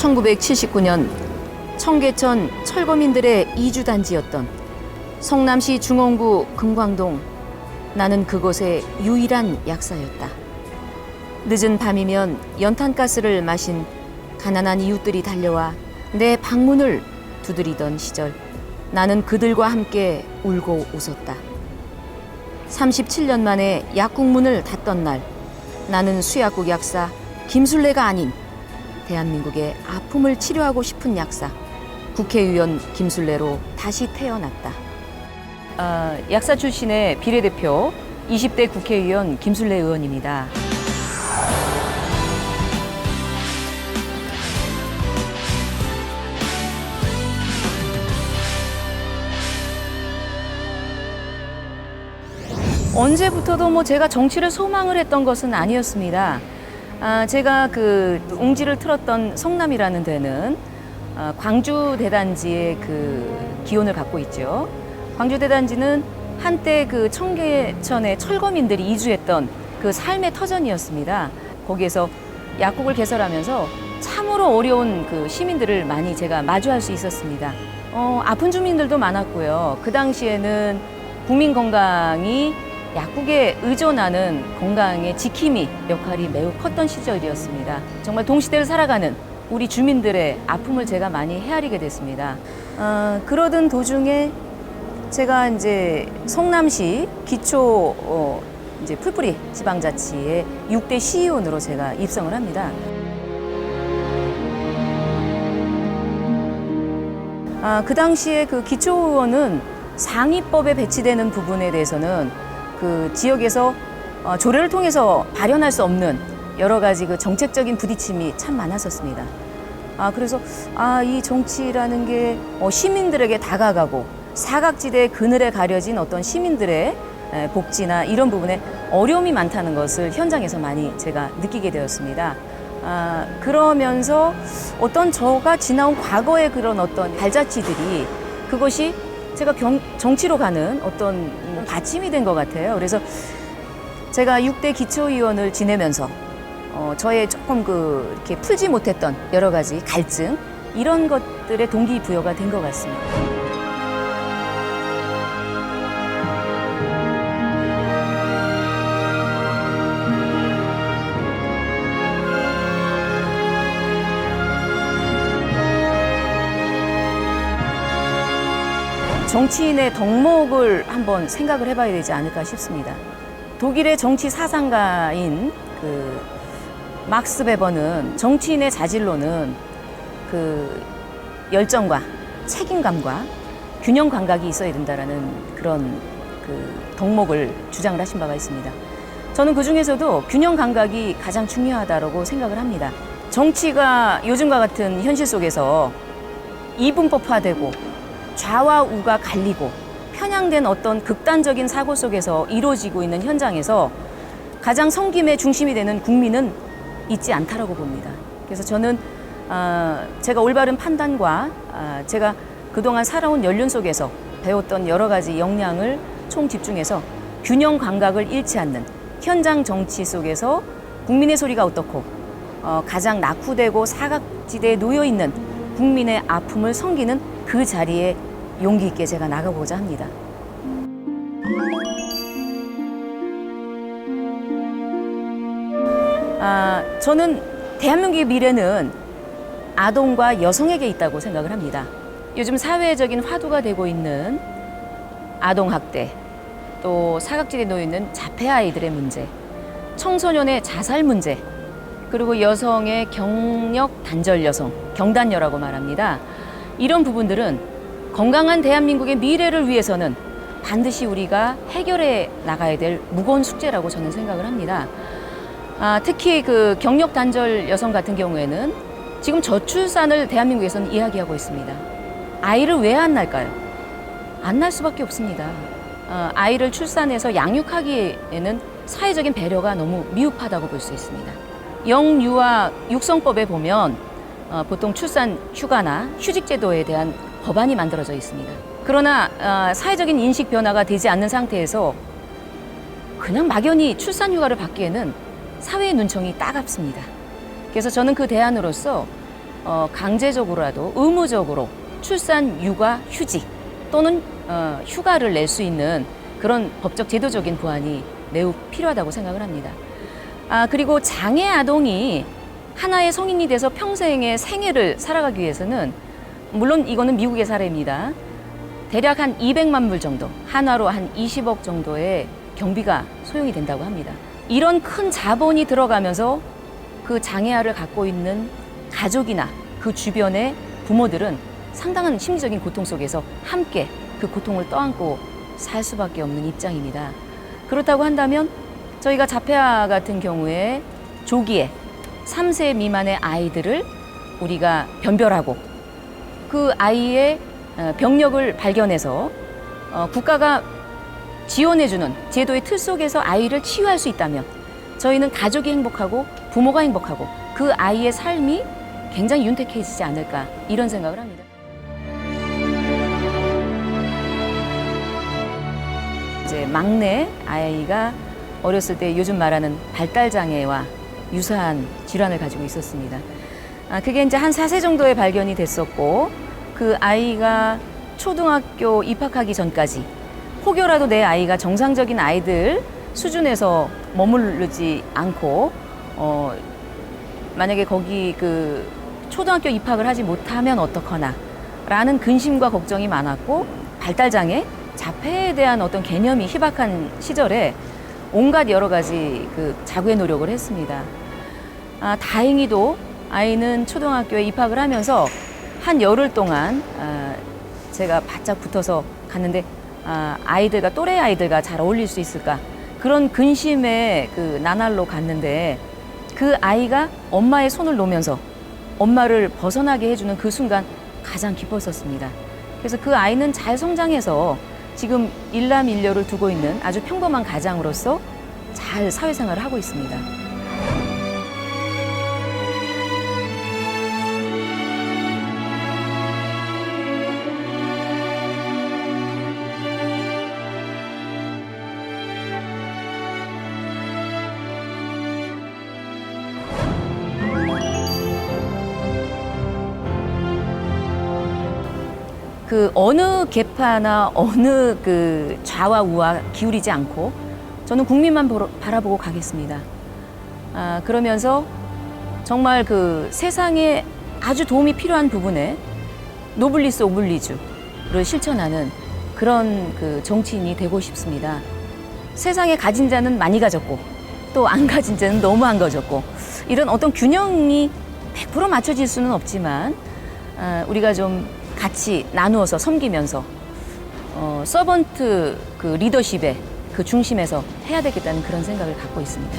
1979년 청계천 철거민들의 이주단지였던 성남시 중원구 금광동. 나는 그곳의 유일한 약사였다. 늦은 밤이면 연탄가스를 마신 가난한 이웃들이 달려와 내 방문을 두드리던 시절, 나는 그들과 함께 울고 웃었다. 37년 만에 약국문을 닫던 날, 나는 수약국 약사 김술래가 아닌 대한민국의 아픔을 치료하고 싶은 약사, 국회의원 김술래로 다시 태어났다. 약사 출신의 비례대표 20대 국회의원 김술래 의원입니다. 언제부터도 제가 정치를 소망을 했던 것은 아니었습니다. 제가 그 웅지를 틀었던 성남이라는 데는 광주 대단지의 그 기원을 갖고 있죠. 광주 대단지는 한때 그 청계천의 철거민들이 이주했던 그 삶의 터전이었습니다. 거기에서 약국을 개설하면서 참으로 어려운 그 시민들을 많이 제가 마주할 수 있었습니다. 아픈 주민들도 많았고요. 그 당시에는 국민 건강이 약국에 의존하는 건강의 지킴이 역할이 매우 컸던 시절이었습니다. 정말 동시대를 살아가는 우리 주민들의 아픔을 제가 많이 헤아리게 됐습니다. 그러던 도중에 제가 이제 성남시 기초 이제 풀뿌리 지방자치의 6대 시의원으로 제가 입성을 합니다. 그 당시에 그 기초의원은 상위법에 배치되는 부분에 대해서는 그 지역에서 조례를 통해서 발현할 수 없는 여러 가지 그 정책적인 부딪힘이 참 많았었습니다. 그래서 이 정치라는 게 시민들에게 다가가고 사각지대의 그늘에 가려진 어떤 시민들의 복지나 이런 부분에 어려움이 많다는 것을 현장에서 많이 제가 느끼게 되었습니다. 그러면서 어떤 저가 지나온 과거의 그런 어떤 발자취들이 그것이 제가 정치로 가는 어떤 받침이 된 것 같아요. 그래서 제가 6대 기초의원을 지내면서 저의 조금 이렇게 풀지 못했던 여러 가지 갈증, 이런 것들의 동기부여가 된 것 같습니다. 정치인의 덕목을 한번 생각을 해봐야 되지 않을까 싶습니다. 독일의 정치 사상가인 그 막스 베버는 정치인의 자질로는 그 열정과 책임감과 균형 감각이 있어야 된다라는 그런 그 덕목을 주장을 하신 바가 있습니다. 저는 그 중에서도 균형 감각이 가장 중요하다고 생각을 합니다. 정치가 요즘과 같은 현실 속에서 이분법화되고 좌와 우가 갈리고 편향된 어떤 극단적인 사고 속에서 이루어지고 있는 현장에서 가장 섬김의 중심이 되는 국민은 있지 않다라고 봅니다. 그래서 저는 제가 올바른 판단과 제가 그동안 살아온 연륜 속에서 배웠던 여러 가지 역량을 총집중해서 균형 감각을 잃지 않는 현장 정치 속에서 국민의 소리가 어떻고 가장 낙후되고 사각지대에 놓여 있는 국민의 아픔을 섬기는 그 자리에 용기 있게 제가 나가보고자 합니다. 저는 대한민국의 미래는 아동과 여성에게 있다고 생각을 합니다. 요즘 사회적인 화두가 되고 있는 아동학대, 또 사각지대에 놓여 있는 자폐 아이들의 문제, 청소년의 자살 문제, 그리고 여성의 경력 단절 여성, 경단녀라고 말합니다. 이런 부분들은 건강한 대한민국의 미래를 위해서는 반드시 우리가 해결해 나가야 될 무거운 숙제라고 저는 생각을 합니다. 특히 그 경력 단절 여성 같은 경우에는 지금 저출산을 대한민국에서는 이야기하고 있습니다. 아이를 왜 안 낳을까요? 안 낳을 수밖에 없습니다. 아이를 출산해서 양육하기에는 사회적인 배려가 너무 미흡하다고 볼 수 있습니다. 영유아 육성법에 보면 보통 출산 휴가나 휴직 제도에 대한 법안이 만들어져 있습니다. 그러나 사회적인 인식 변화가 되지 않는 상태에서 그냥 막연히 출산 휴가를 받기에는 사회의 눈총이 따갑습니다. 그래서 저는 그 대안으로서 강제적으로라도 의무적으로 출산 육아 휴직 또는 휴가를 낼 수 있는 그런 법적 제도적인 보완이 매우 필요하다고 생각을 합니다. 그리고 장애 아동이 하나의 성인이 돼서 평생의 생애를 살아가기 위해서는 물론 이거는 미국의 사례입니다. 대략 한 200만 불 정도, 한화로 한 20억 정도의 경비가 소용이 된다고 합니다. 이런 큰 자본이 들어가면서 그 장애아를 갖고 있는 가족이나 그 주변의 부모들은 상당한 심리적인 고통 속에서 함께 그 고통을 떠안고 살 수밖에 없는 입장입니다. 그렇다고 한다면 저희가 자폐아 같은 경우에 조기에 3세 미만의 아이들을 우리가 변별하고 그 아이의 병력을 발견해서 국가가 지원해주는 제도의 틀 속에서 아이를 치유할 수 있다면 저희는 가족이 행복하고 부모가 행복하고 그 아이의 삶이 굉장히 윤택해지지 않을까 이런 생각을 합니다. 이제 막내 아이가 어렸을 때 요즘 말하는 발달 장애와 유사한 질환을 가지고 있었습니다. 그게 이제 한 4세 정도에 발견이 됐었고 그 아이가 초등학교 입학하기 전까지 혹여라도 내 아이가 정상적인 아이들 수준에서 머무르지 않고 만약에 거기 그 초등학교 입학을 하지 못하면 어떡하나 라는 근심과 걱정이 많았고 발달장애, 자폐에 대한 어떤 개념이 희박한 시절에 온갖 여러 가지 그 자구의 노력을 했습니다. 다행히도 아이는 초등학교에 입학을 하면서 한 열흘 동안 제가 바짝 붙어서 갔는데 아이들과 또래 아이들과 잘 어울릴 수 있을까 그런 근심의 그 나날로 갔는데 그 아이가 엄마의 손을 놓으면서 엄마를 벗어나게 해주는 그 순간 가장 기뻤었습니다. 그래서 그 아이는 잘 성장해서 지금 일남일녀를 두고 있는 아주 평범한 가장으로서 잘 사회생활을 하고 있습니다. 그 어느 계파나 어느 그 좌와 우와 기울이지 않고 저는 국민만 바라보고 가겠습니다. 그러면서 정말 그 세상에 아주 도움이 필요한 부분에 노블리스 오블리주를 실천하는 그런 그 정치인이 되고 싶습니다. 세상에 가진 자는 많이 가졌고 또 안 가진 자는 너무 안 가졌고 이런 어떤 균형이 100% 맞춰질 수는 없지만 우리가 좀 같이 나누어서 섬기면서 서번트 그 리더십의 그 중심에서 해야 되겠다는 그런 생각을 갖고 있습니다.